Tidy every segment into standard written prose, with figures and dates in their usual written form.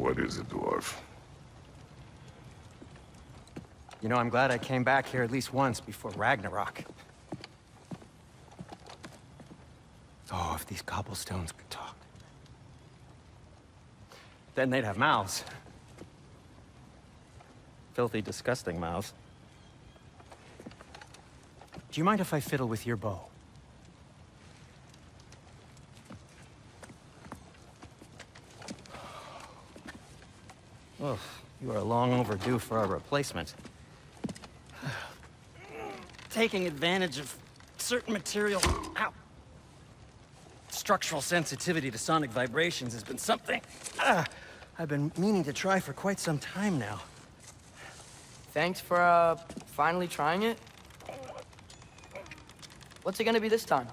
What is it, dwarf? You know, I'm glad I came back here at least once before Ragnarok. Oh, if these cobblestones could talk. Then they'd have mouths. Filthy, disgusting mouths. Do you mind if I fiddle with your bow? Oh, you are long overdue for a replacement. Taking advantage of certain material... Ow. Structural sensitivity to sonic vibrations has been something I've been meaning to try for quite some time now. Thanks for, finally trying it. What's it gonna be this time?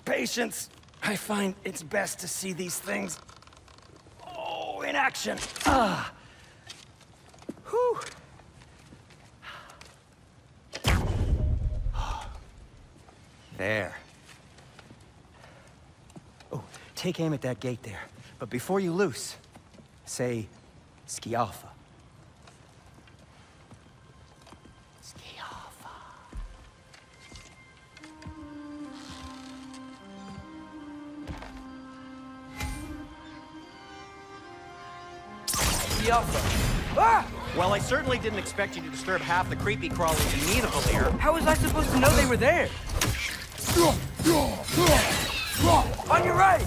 Patience. I find it's best to see these things... Oh, in action. Whew. There. Oh, take aim at that gate there. But before you loose, say, Ski Alpha. Ski Alpha. Ski Alpha. Ah! Well, I certainly didn't expect you to disturb half the creepy crawlies amenable here. How was I supposed to know they were there? On your right!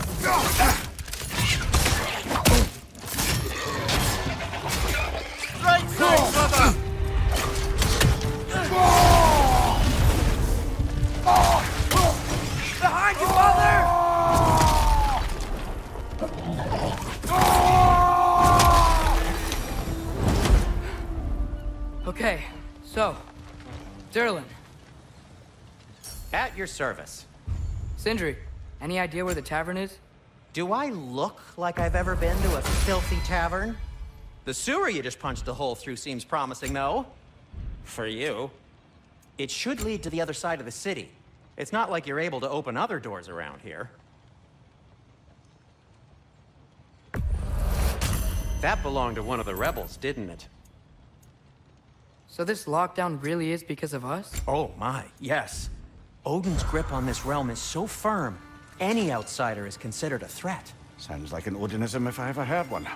Right side, brother! Behind you, father! Okay, so, Derlin. At your service. Sindri, any idea where the tavern is? Do I look like I've ever been to a filthy tavern? The sewer you just punched a hole through seems promising, though. For you. It should lead to the other side of the city. It's not like you're able to open other doors around here. That belonged to one of the rebels, didn't it? So this lockdown really is because of us? Oh my, yes. Odin's grip on this realm is so firm, any outsider is considered a threat. Sounds like an Odinism if I ever had one.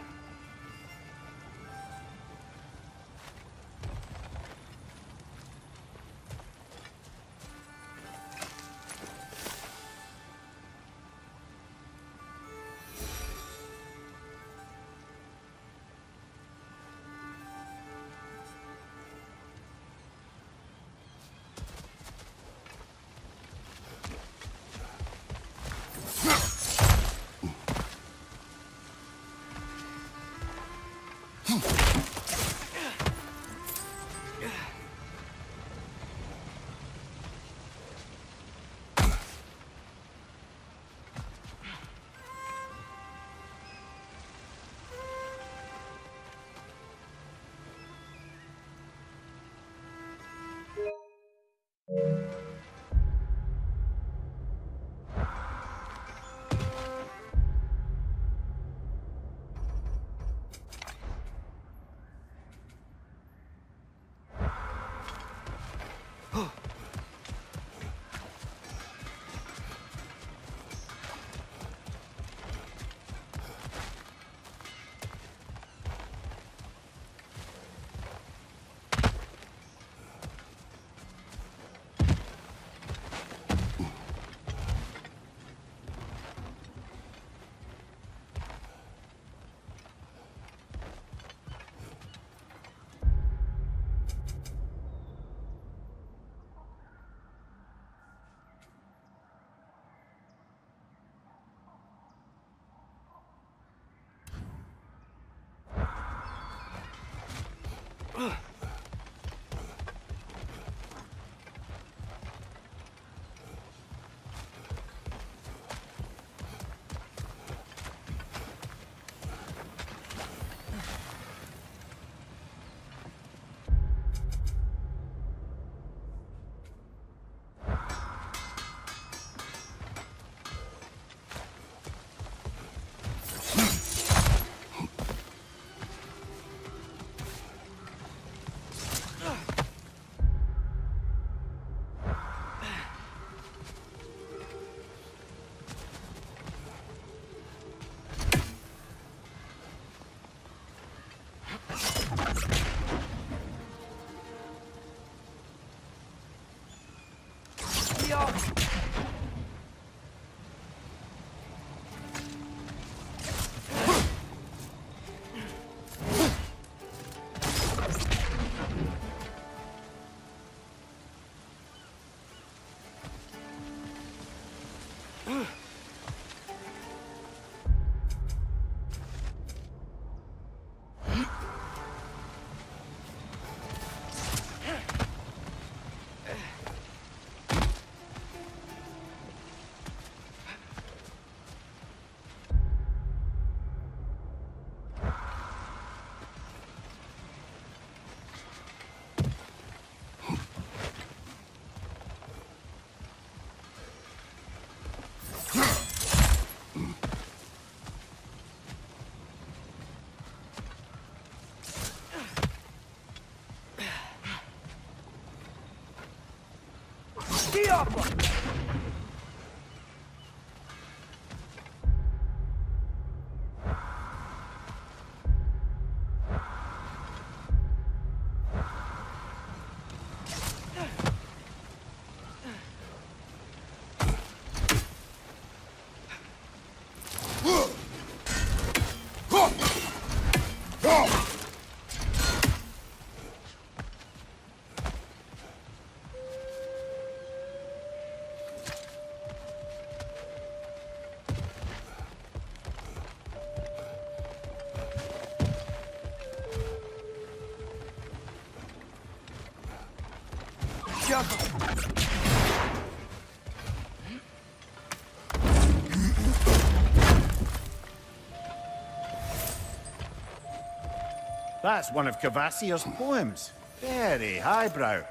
That's one of Cavassier's poems. Very highbrow.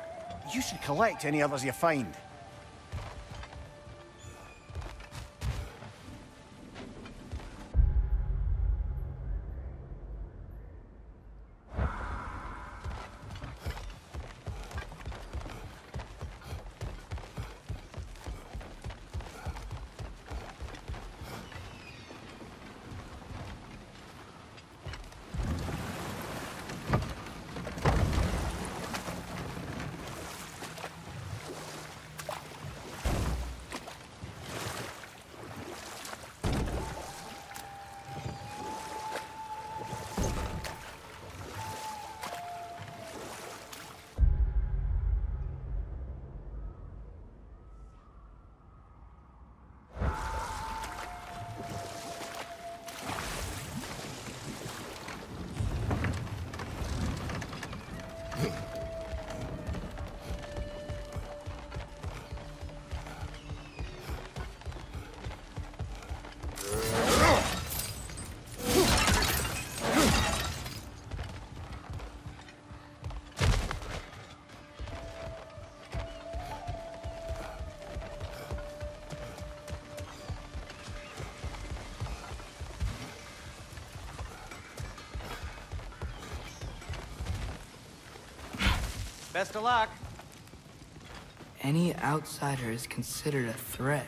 You should collect any others you find. Best of luck. Any outsider is considered a threat.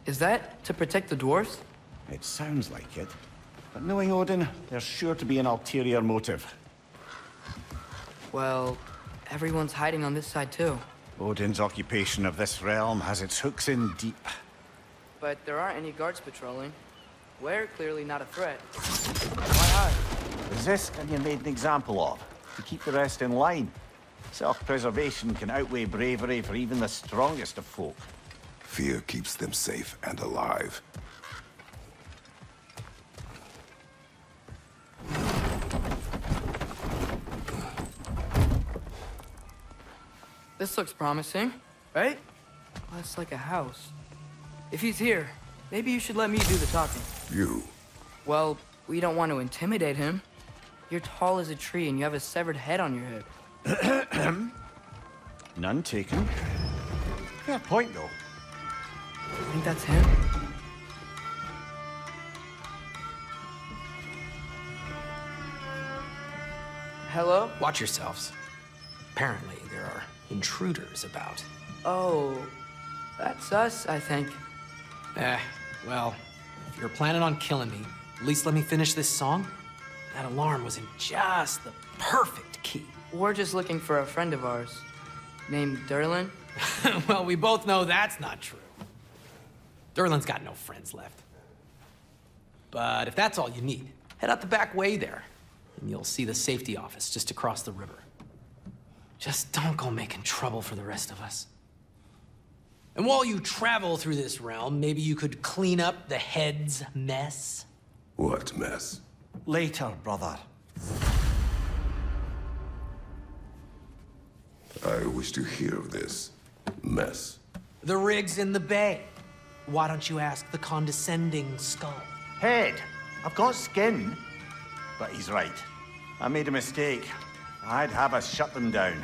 Is that to protect the dwarves? It sounds like it. But knowing Odin, there's sure to be an ulterior motive. Well, everyone's hiding on this side too. Odin's occupation of this realm has its hooks in deep. But there aren't any guards patrolling. We're clearly not a threat. Why hide? Resist and you're made an example of, to keep the rest in line. Self-preservation can outweigh bravery for even the strongest of folk. Fear keeps them safe and alive. This looks promising, right? Well, it's like a house. If he's here, maybe you should let me do the talking. You? Well, we don't want to intimidate him. You're tall as a tree and you have a severed head on your head. None taken. Fair point, though. I think that's him. Hello? Watch yourselves. Apparently, there are intruders about. Oh, that's us, I think. Well, if you're planning on killing me, at least let me finish this song. That alarm was in just the perfect key. We're just looking for a friend of ours, named Derlin. Well, we both know that's not true. Derlin's got no friends left. But if that's all you need, head out the back way there, and you'll see the safety office just across the river. Just don't go making trouble for the rest of us. And while you travel through this realm, maybe you could clean up the head's mess? What mess? Later, brother. I wish to hear of this mess. The rig's in the bay. Why don't you ask the condescending skull? Head. I've got skin. But he's right. I made a mistake. I'd have us shut them down.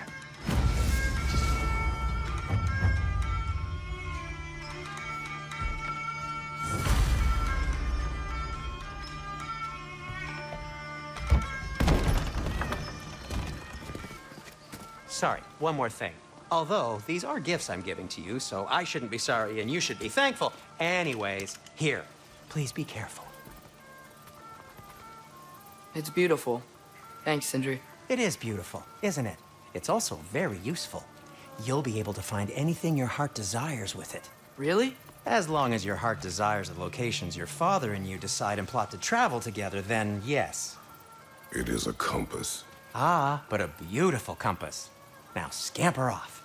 Sorry, one more thing. Although, these are gifts I'm giving to you, so I shouldn't be sorry and you should be thankful. Anyways, here, please be careful. It's beautiful. Thanks, Sindri. It is beautiful, isn't it? It's also very useful. You'll be able to find anything your heart desires with it. Really? As long as your heart desires the locations your father and you decide and plot to travel together, then yes. It is a compass. Ah, but a beautiful compass. Now scamper off.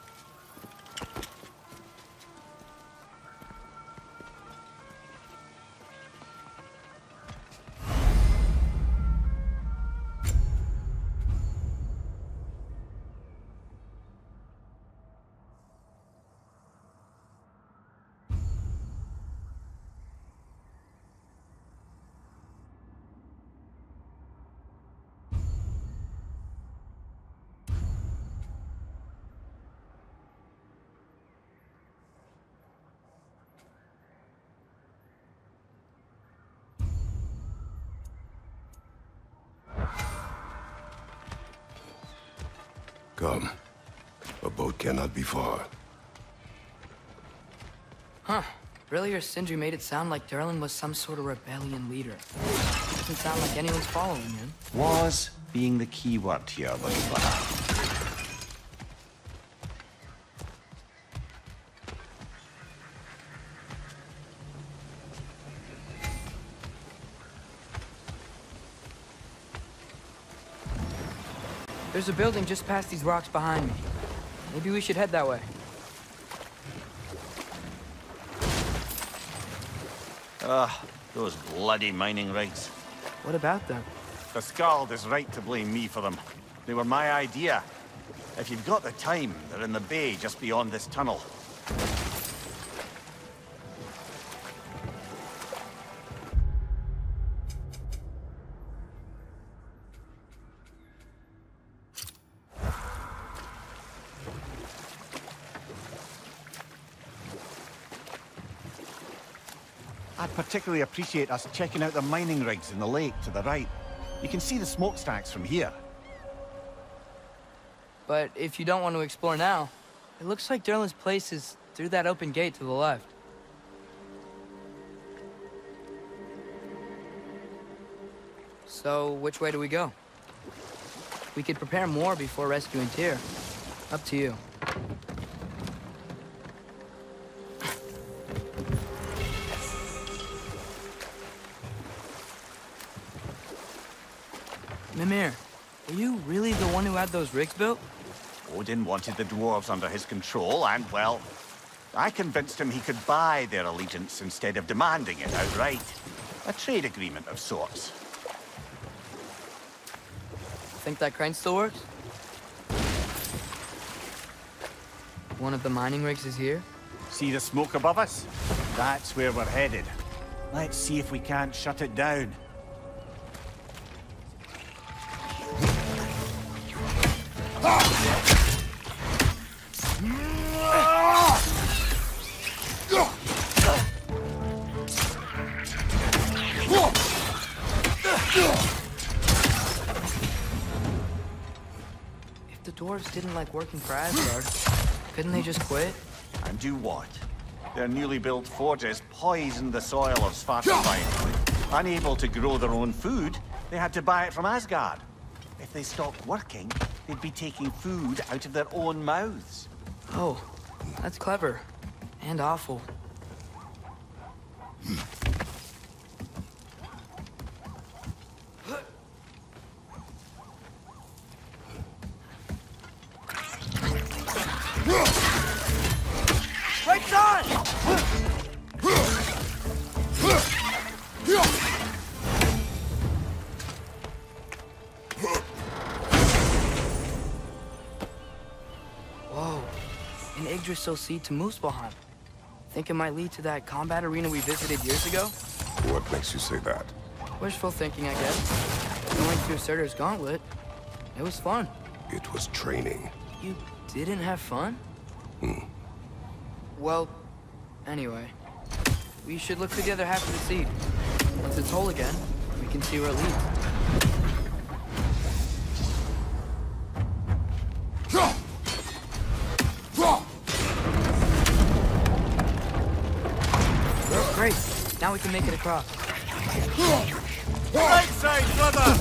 Come. A boat cannot be far. Huh. Earlier, Sindri made it sound like Durlin was some sort of rebellion leader. Doesn't sound like anyone's following him. Was being the key word here, looking for that. There's a building just past these rocks behind me. Maybe we should head that way. Those bloody mining rigs. What about them? The Skald is right to blame me for them. They were my idea. If you've got the time, they're in the bay just beyond this tunnel. I'd particularly appreciate us checking out the mining rigs in the lake to the right. You can see the smokestacks from here. But if you don't want to explore now, it looks like Durlin's place is through that open gate to the left. So, which way do we go? We could prepare more before rescuing Tyr. Up to you. Mimir, were you really the one who had those rigs built? Odin wanted the dwarves under his control, and, well, I convinced him he could buy their allegiance instead of demanding it outright. A trade agreement of sorts. Think that crane still works? One of the mining rigs is here? See the smoke above us? That's where we're headed. Let's see if we can't shut it down. If the dwarves didn't like working for Asgard, couldn't they just quit? And do what? Their newly built forges poisoned the soil of Svartalfheim. Unable to grow their own food, they had to buy it from Asgard. If they stopped working, they'd be taking food out of their own mouths. Oh, that's clever. And awful. Brakes on! Whoa, an Yggdrasil seed to Muspelheim. Think it might lead to that combat arena we visited years ago? What makes you say that? Wishful thinking, I guess. Going through Surtur's gauntlet. It was fun. It was training. You didn't have fun? Well, anyway. We should look through the other half of the seed. Once it's whole again, we can see where it leads. Great. Now we can make it across. Right side, brother!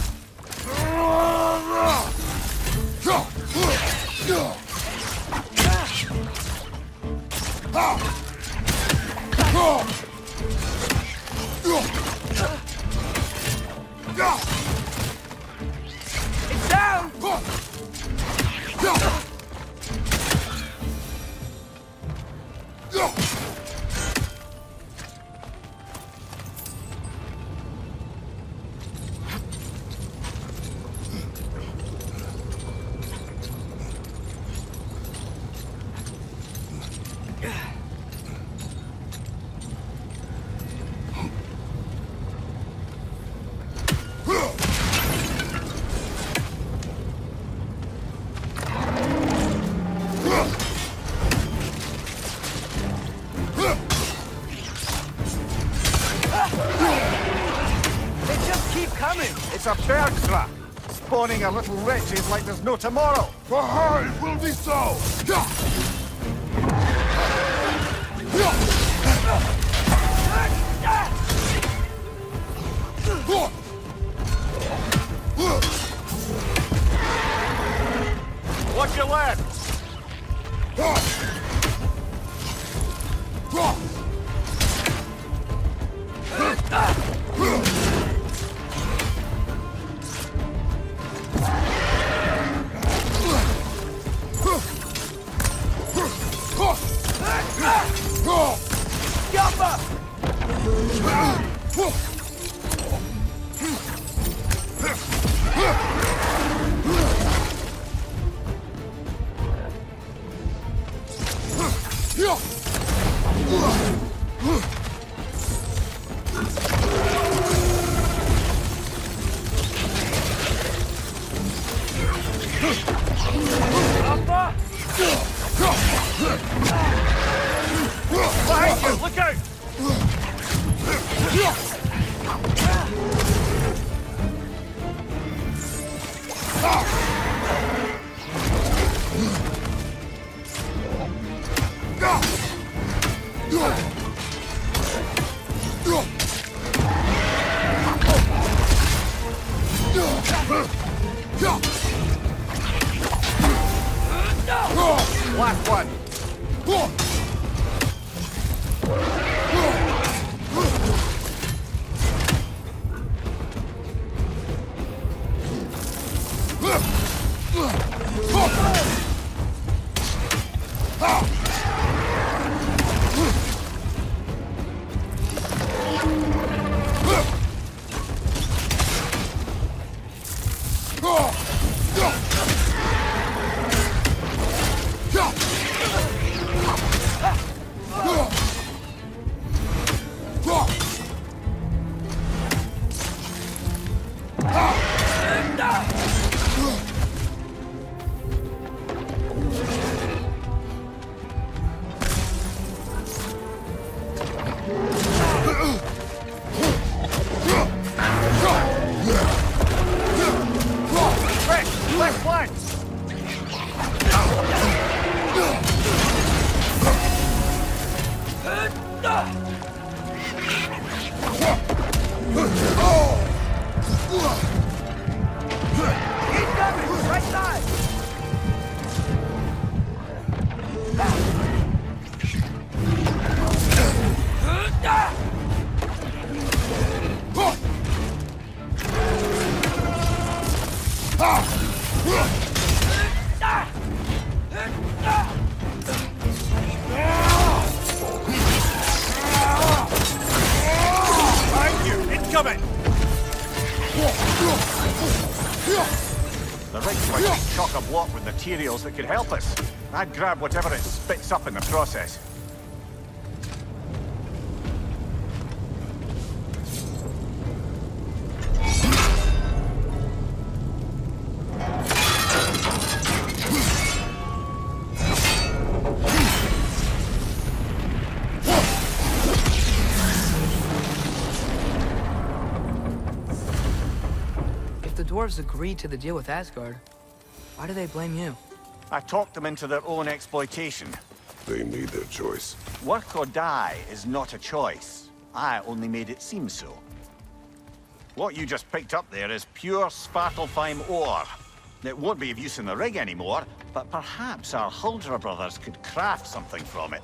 It's down! It's a bird trap, spawning our little wretches like there's no tomorrow. For her, it will be so! Watch your left! Behind you! Look out! Last one! Left flank! Keep coming! Right side! Behind you! Incoming! The rig's might be chock-a-block with materials that could help us. I'd grab whatever it spits up in the process. If the dwarves agreed to the deal with Asgard, why do they blame you? I talked them into their own exploitation. They made their choice. Work or die is not a choice. I only made it seem so. What you just picked up there is pure Svartalfheim ore. It won't be of use in the rig anymore, but perhaps our Huldra brothers could craft something from it.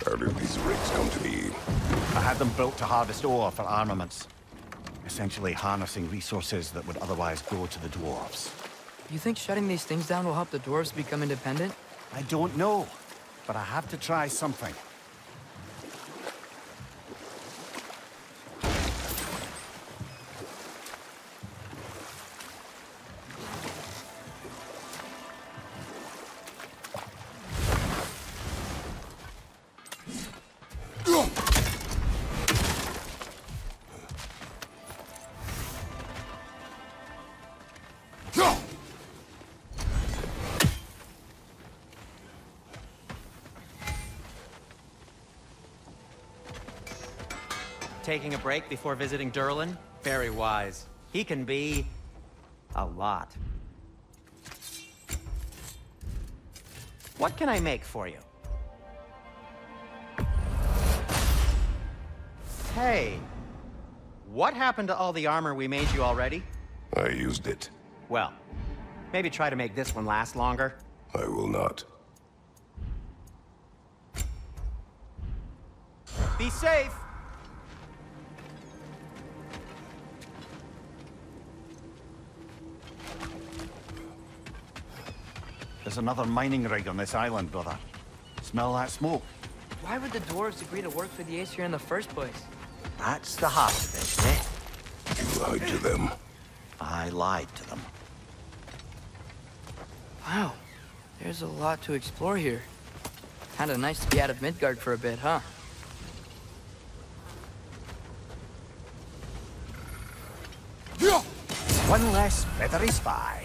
How did these rigs come to be? I had them built to harvest ore for armaments. Essentially harnessing resources that would otherwise go to the dwarves. You think shutting these things down will help the dwarves become independent? I don't know, but I have to try something. Taking a break before visiting Durlin? Very wise. He can be... a lot. What can I make for you? Hey! What happened to all the armor we made you already? I used it. Well, maybe try to make this one last longer. I will not. Be safe! There's another mining rig on this island, brother. Smell that smoke? Why would the dwarves agree to work for the Aesir in the first place? That's the heart of it, eh? You lied to them. I lied to them. Wow, there's a lot to explore here. Kinda nice to be out of Midgard for a bit, huh? One less feathery spy.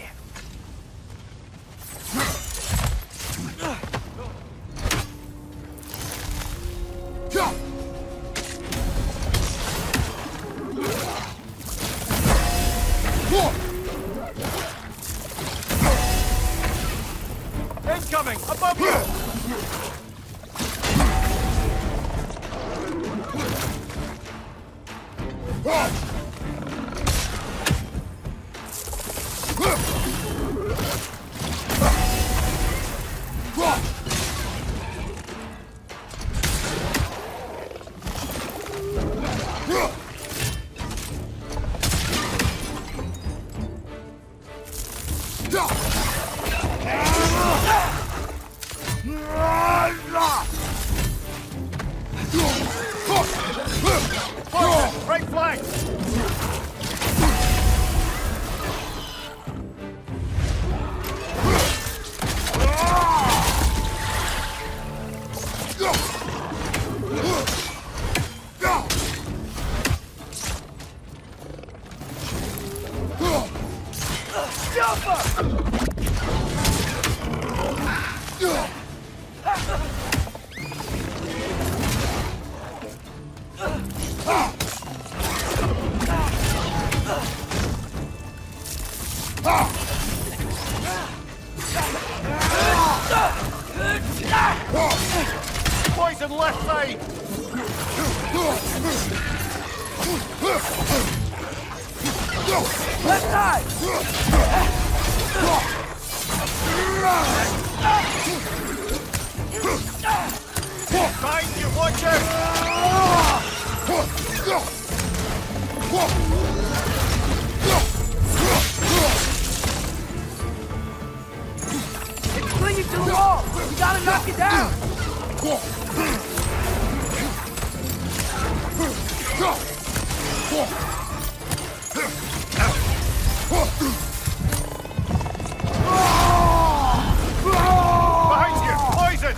Incoming! Above you! Right flank! Poison left side! Left side! Find you, watch out! It's clinging to the wall! We gotta knock it down! Behind you! Poison!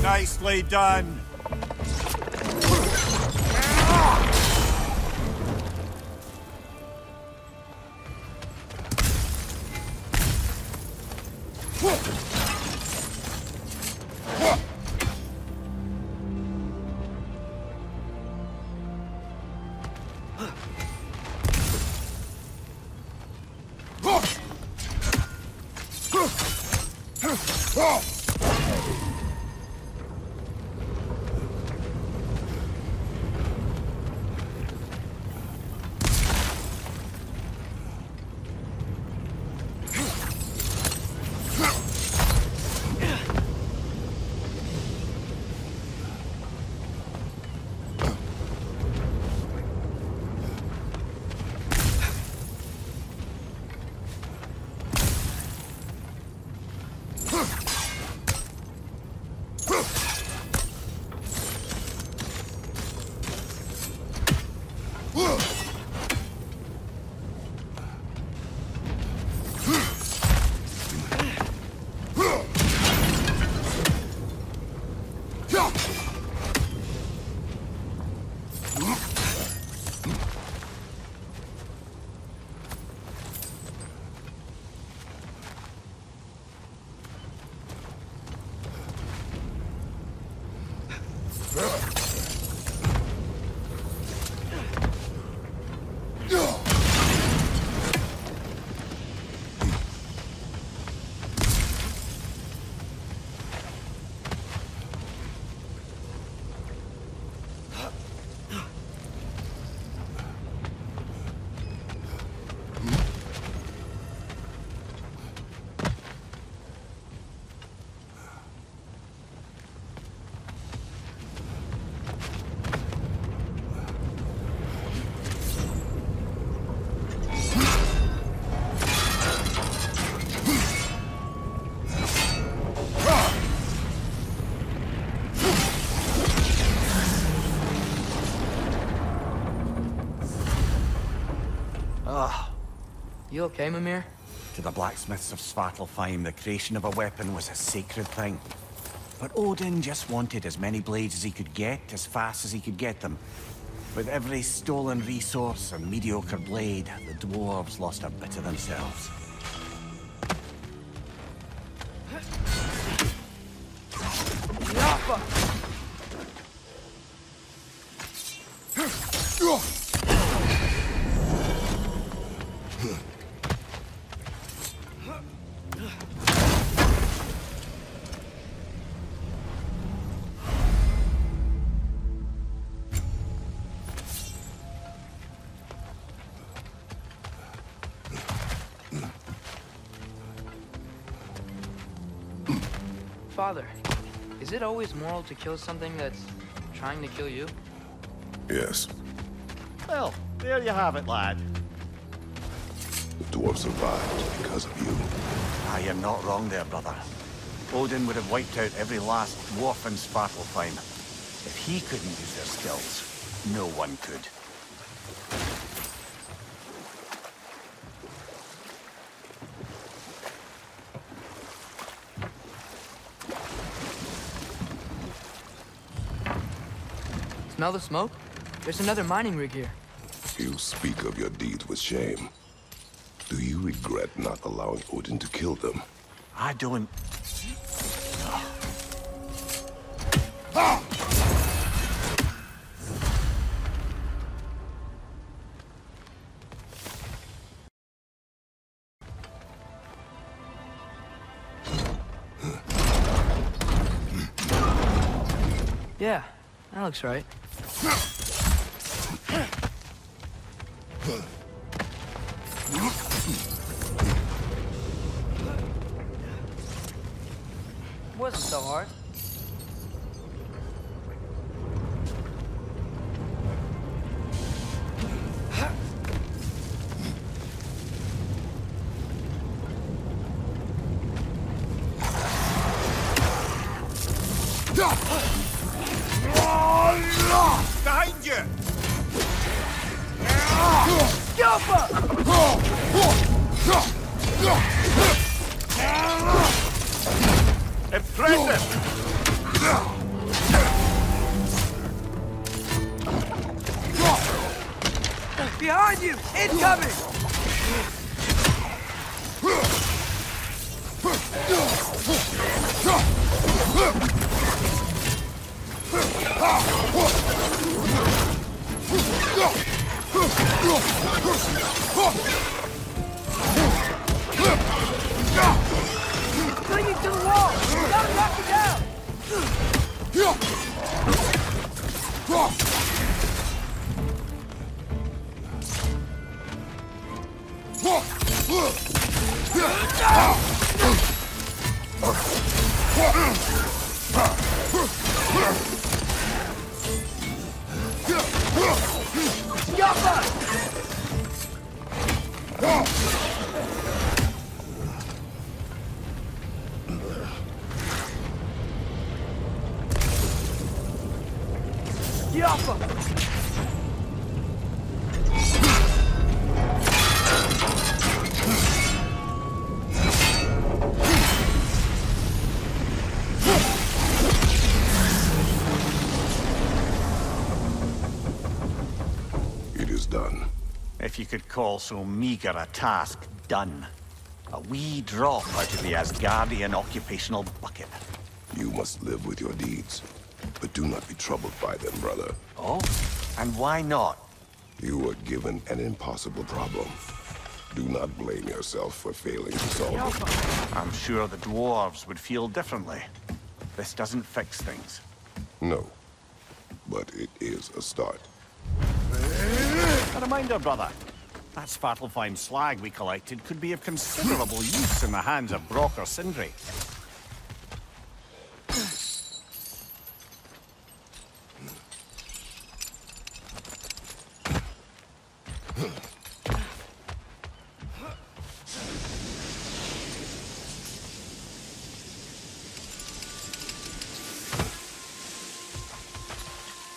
Nicely done! You okay, Mimir? To the blacksmiths of Svartalfheim, the creation of a weapon was a sacred thing. But Odin just wanted as many blades as he could get, as fast as he could get them. With every stolen resource and mediocre blade, the dwarves lost a bit of themselves. Father, is it always moral to kill something that's trying to kill you? Yes. Well, there you have it, lad. The dwarves survived because of you. Ah, you're not wrong there, brother. Odin would have wiped out every last dwarf in Svartalfheim. If he couldn't use their skills, no one could. smell the smoke? There's another mining rig here. You speak of your deeds with shame. Do you regret not allowing Odin to kill them? I don't... Yeah, that looks right. Wasn't so hard. Behind you! Impressive! Behind you! Incoming! Clinging to the wall! You gotta knock it down! It is done. If you could call so meager a task done. A wee drop out of the Asgardian occupational bucket. You must live with your deeds, but do not be troubled by them, brother. Oh? And why not? You were given an impossible problem. Do not blame yourself for failing to solve it. I'm sure the dwarves would feel differently. This doesn't fix things. No, but it is a start. A reminder, brother. That Svartalfheim slag we collected could be of considerable use in the hands of Brock or Sindri.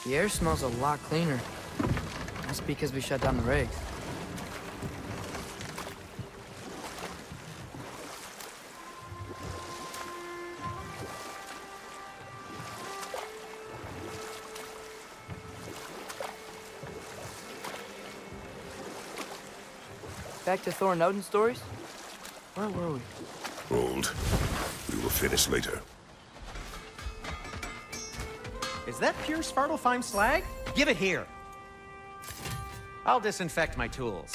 The air smells a lot cleaner. That's because we shut down the rigs. Back to Thor and Odin stories? Where were we? Hold. We will finish later. Is that pure Svartalfheim slag? Give it here. I'll disinfect my tools.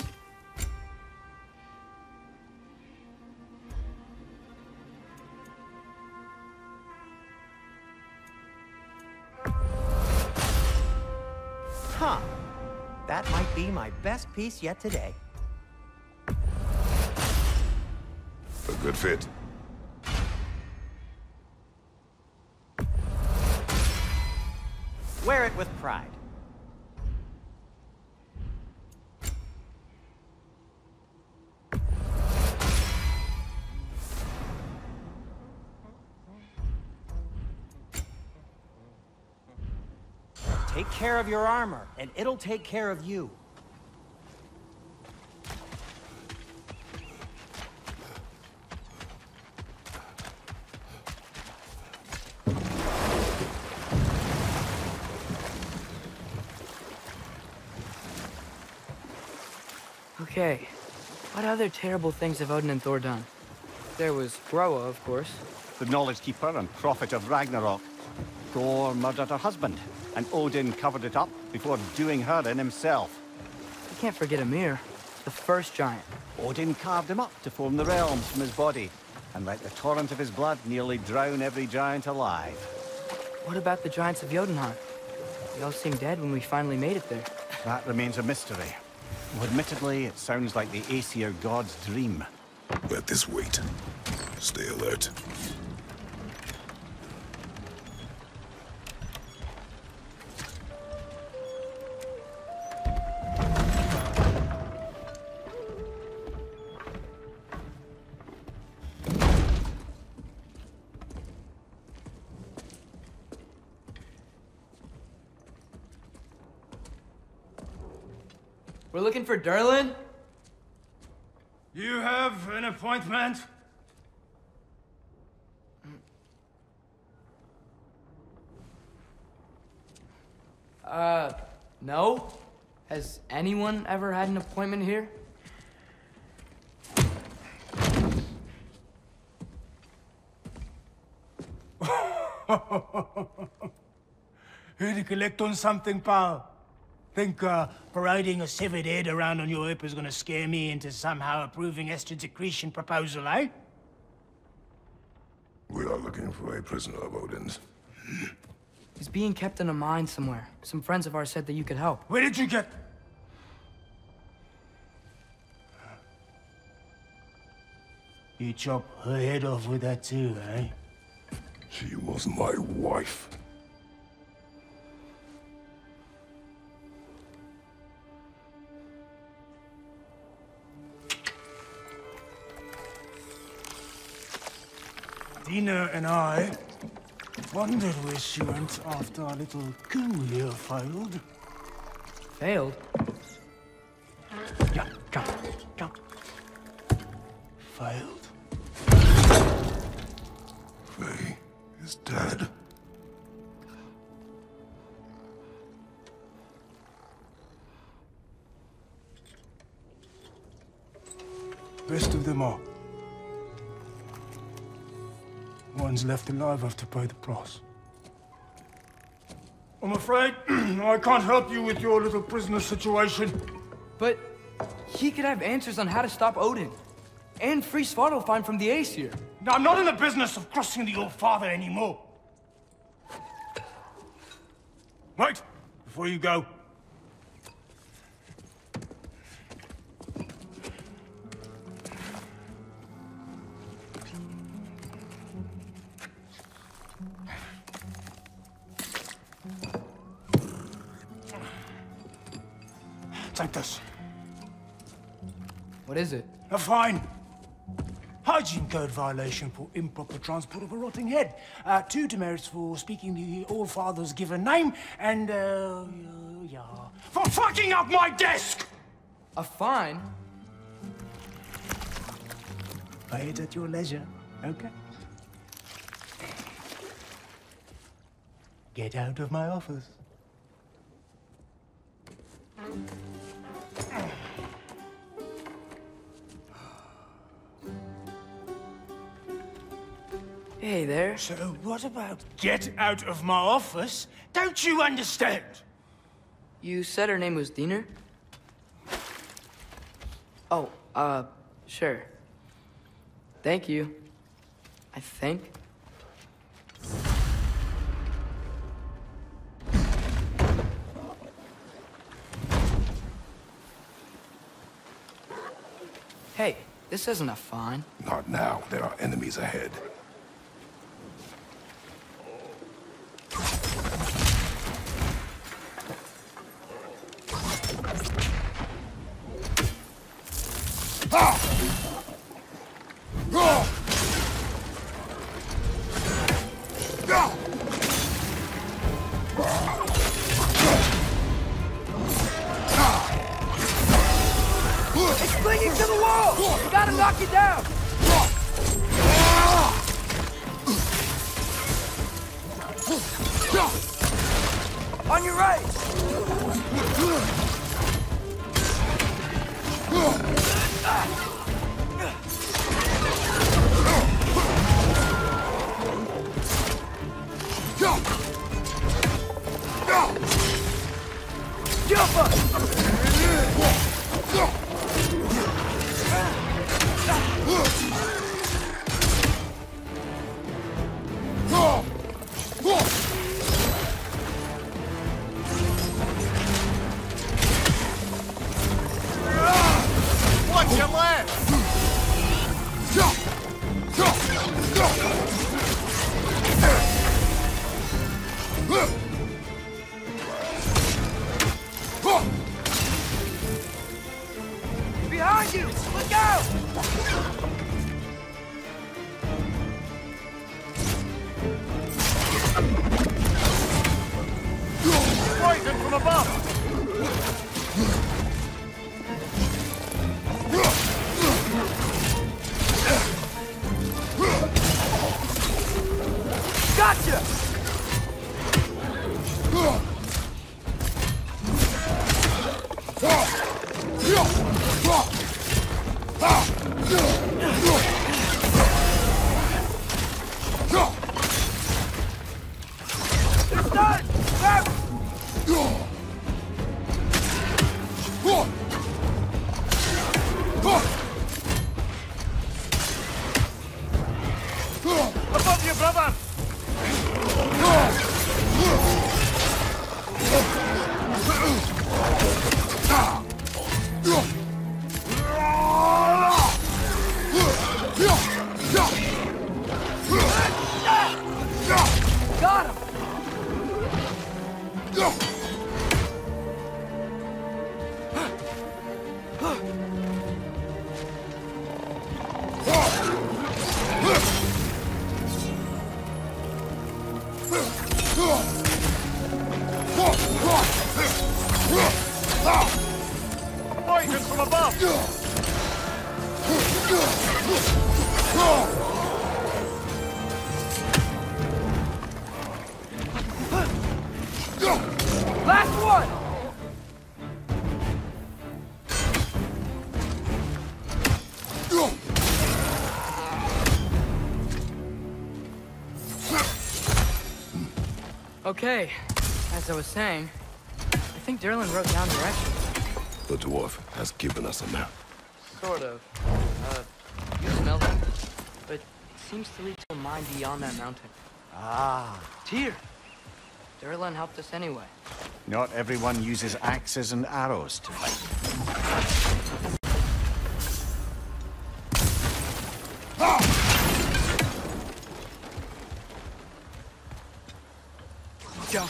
Huh. That might be my best piece yet today. A good fit. Wear it with pride. Take care of your armor, and it'll take care of you. Okay. What other terrible things have Odin and Thor done? There was Groa, of course. The Knowledge Keeper and Prophet of Ragnarok. Thor murdered her husband, and Odin covered it up before doing her in himself. You can't forget Ymir, the first giant. Odin carved him up to form the realms from his body, and let the torrent of his blood nearly drown every giant alive. What about the giants of Jotunheim? They all seemed dead when we finally made it there. That remains a mystery. Though admittedly, it sounds like the Aesir god's dream. Let this wait. Stay alert. We're looking for Durlin? You have an appointment? No. Has anyone ever had an appointment here? Here to collect on something, pal? Think parading a severed head around on your hip is gonna scare me into somehow approving Estrid's accretion proposal, eh? We are looking for a prisoner of Odin's. He's being kept in a mine somewhere. Some friends of ours said that you could help. Where did you get... You chop her head off with that too, eh? She was my wife. Dina and I wondered where she went after our little coup here failed. Failed? Yeah, jump, jump. Failed. Faye is dead. Best of them all. One's left alive have to pay the price. I'm afraid I can't help you with your little prisoner situation. But he could have answers on how to stop Odin. And free Svartalfheim from the Aesir. Now, I'm not in the business of crossing the old father anymore. Wait, before you go. Take this. What is it? A fine. Hygiene code violation for improper transport of a rotting head. 2 demerits for speaking the All-Father's given name, and, yeah... for fucking up my desk! A fine? Pay it at your leisure, okay? Get out of my office. Hey there. So what about get out of my office? Don't you understand? You said her name was Diener? Oh, sure. Thank you. I think. Hey, this isn't a fine. Not now. There are enemies ahead. It's clinging to the wall! We gotta knock it down! On your right! Watch your left! Behind you! Look out! Poison from above! Gotcha! It's done! Grab it! Above you, brother! Got him! Poison from above! Last one! Okay, as I was saying, I think Derlin wrote down directions. The dwarf has given us a map. Sort of. You smell that? But it seems to lead to a mine beyond that mountain. Ah, Tyr! Derlin helped us anyway. not everyone uses axes and arrows to fight. Jump!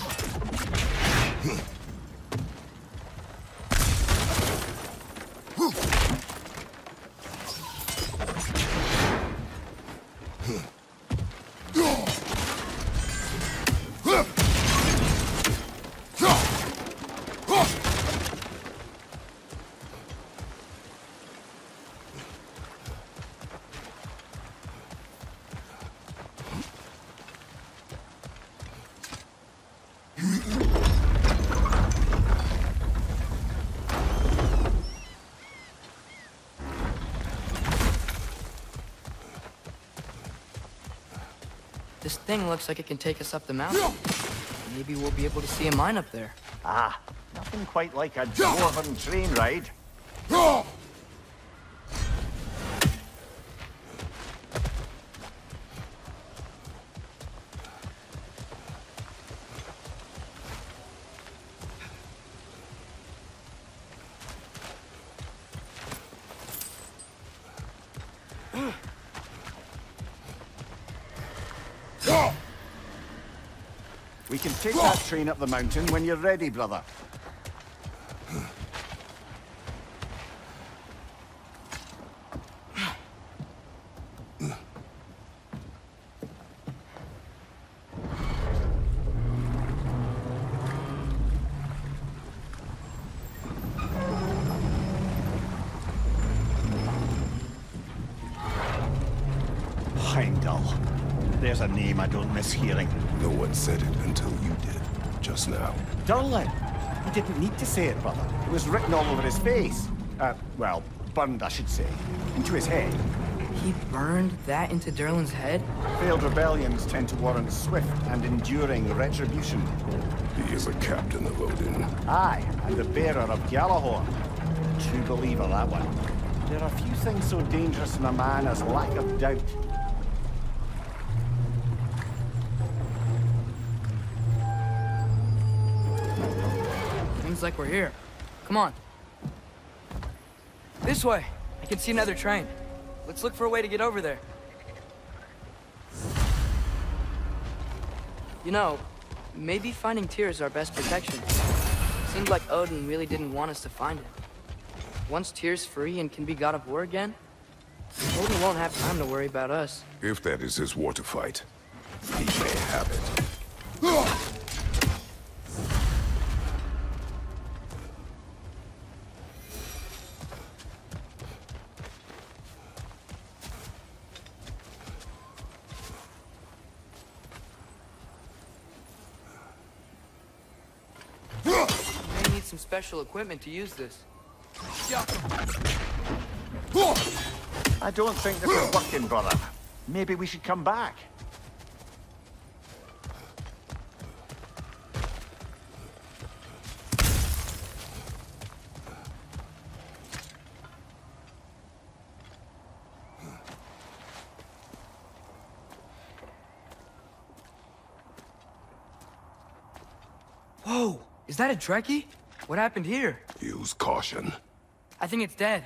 This thing looks like it can take us up the mountain. Maybe we'll be able to see a mine up there. Ah, nothing quite like a dwarven train ride. We can take that train up the mountain when you're ready, brother. Heimdall. There's a name I don't miss hearing. No one said it until you did, just now. Durlin. He didn't need to say it, brother. It was written all over his face. Well, burned, I should say. Into his head. He burned that into Durlin's head? Failed rebellions tend to warrant swift and enduring retribution. He is a captain of Odin. Aye, and the bearer of Gjallarhorn. True believer, that one. There are few things so dangerous in a man as lack of doubt. Seems like we're here. Come on. This way. I can see another train. Let's look for a way to get over there. You know, maybe finding Tyr is our best protection. Seems like Odin really didn't want us to find it. Once Tyr's free and can be god of war again, Odin won't have time to worry about us. If that is his war to fight, he may have it. We may need some special equipment to use this. I don't think this is working, brother. Maybe we should come back. Whoa! Is that a Trekkie? What happened here? Use caution. I think it's dead.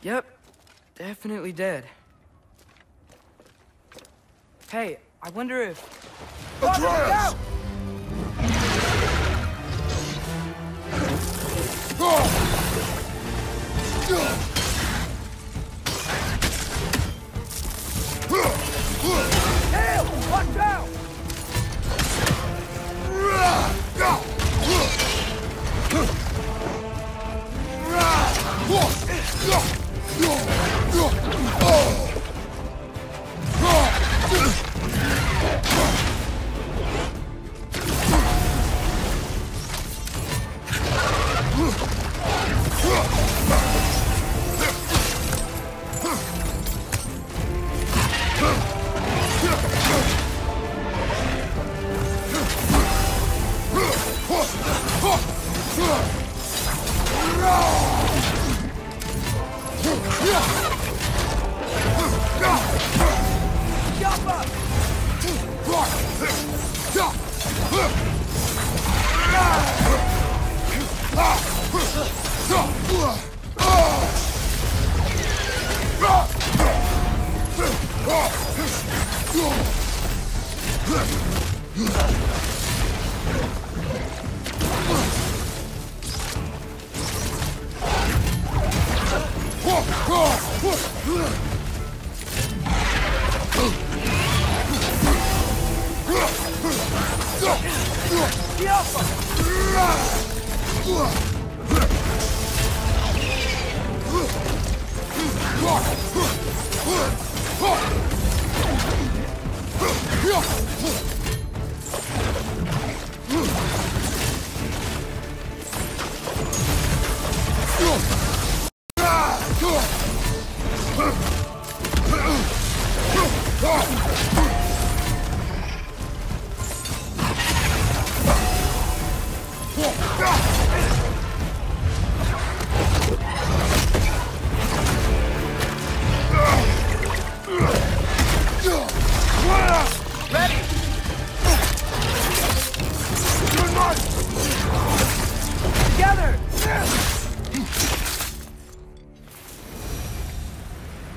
Yep. Definitely dead. Hey, I wonder if... Atreus! Hail! Watch out!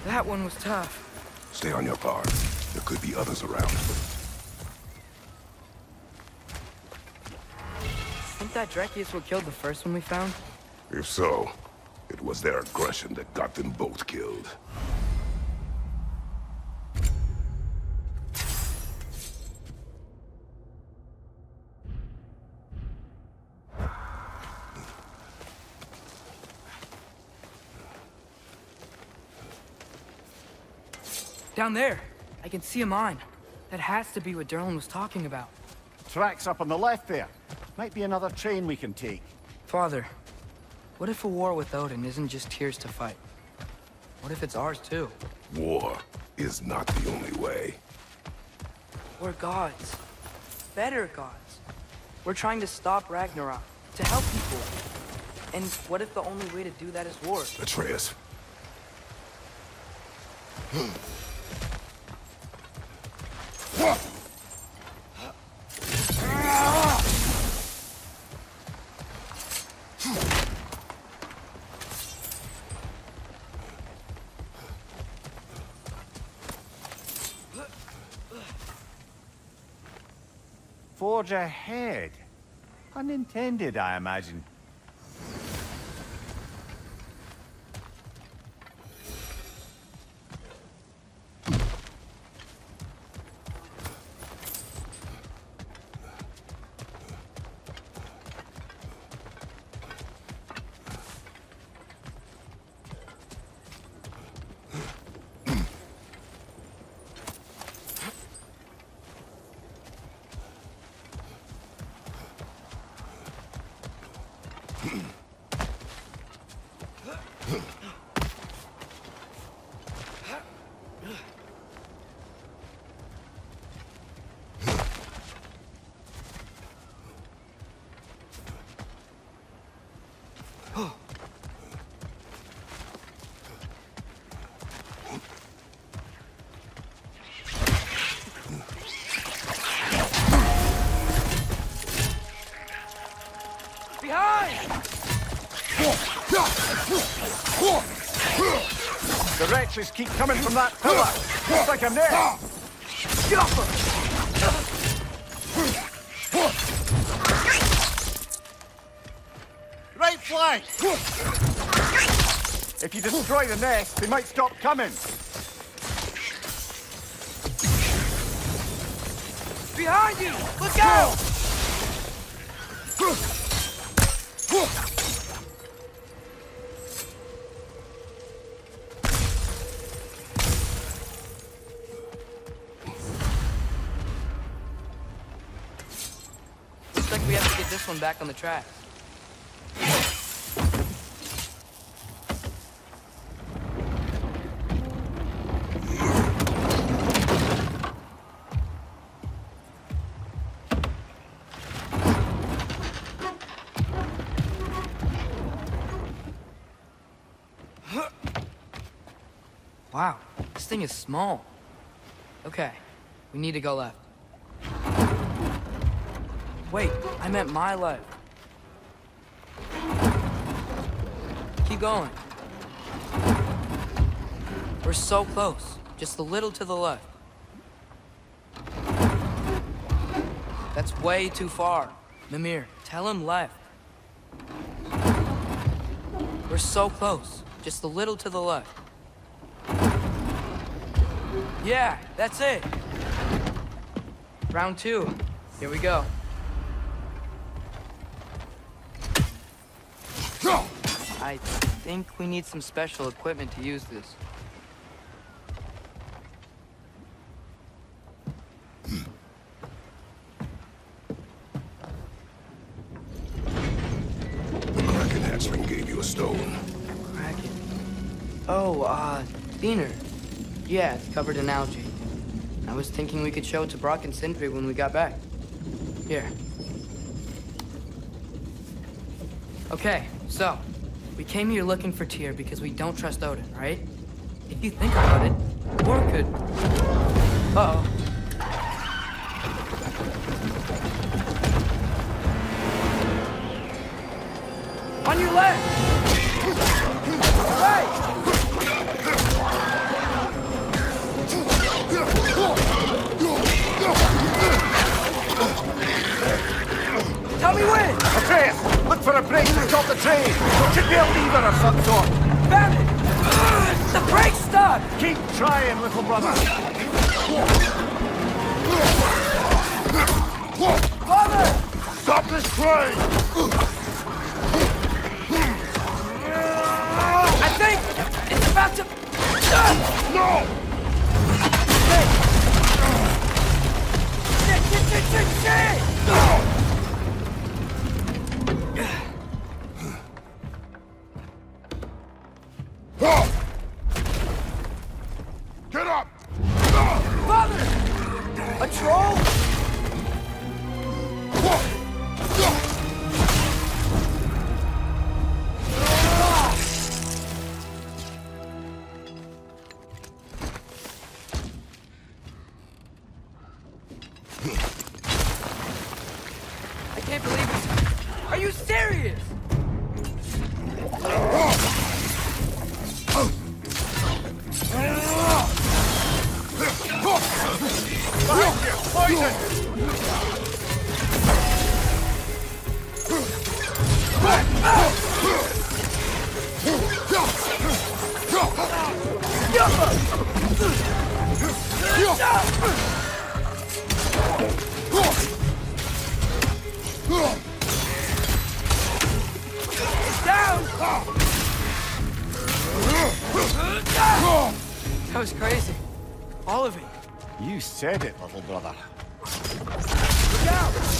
That one was tough. Stay on your guard. There could be others around. Think that Drekkius what killed the first one we found? If so, it was their aggression that got them both killed. Down there, I can see a mine. That has to be what Durlin was talking about. Tracks up on the left there. Might be another train we can take. Father, What if a war with Odin isn't just Tyr's to fight? What if it's ours too? War is not the only way. We're gods. Better gods. We're trying to stop Ragnarok, to help people. And what if the only way to do that is war? Atreus. Forge ahead. Unintended, I imagine. The wretches keep coming from that pillar. Looks like a nest. Get off them! Right flank! If you destroy the nest, they might stop coming. Behind you! Look out! Looks like we have to get this one back on the track. Wow, this thing is small. Okay, we need to go left. Wait, I meant my left. Keep going. We're so close, just a little to the left. That's way too far. Mimir, tell him left. We're so close, just a little to the left. Yeah, that's it. Round 2. Here we go. I think we need some special equipment to use this. The Kraken hatchling gave you a stone. Kraken. Oh, Diener. Yeah, it's covered in algae. I was thinking we could show it to Brock and Sindri when we got back. Here. Okay, so, we came here looking for Tyr because we don't trust Odin, right? If you think about it, war could... Uh-oh. On your left! Right! Tell me when! Atreus, look for a break to stop the train. There should be a lever of some sort. Found it! The brake's stuck! Keep trying, little brother. Father! Stop this train! I think it's about to... No! Shit! I can't believe it. Are you serious? Behind you! Poison! That was crazy. All of it. You said it, little brother. Look out!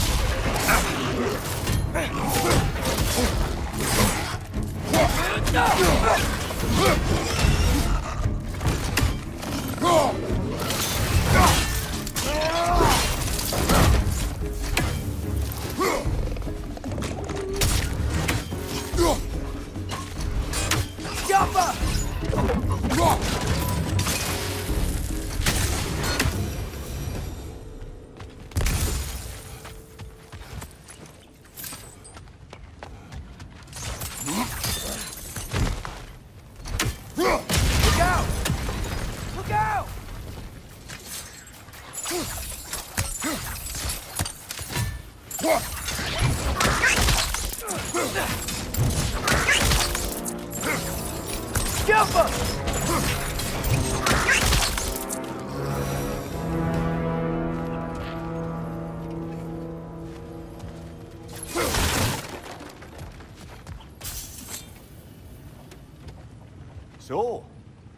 So,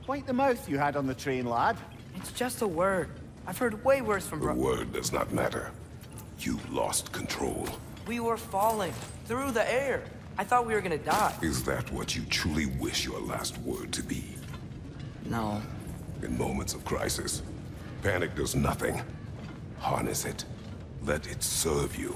quite the mouth you had on the train, lad. It's just a word. I've heard way worse from The word does not matter. You lost control. We were falling through the air. I thought we were gonna die. Is that what you truly wish your last word to be? No. In moments of crisis, panic does nothing. Harness it. Let it serve you.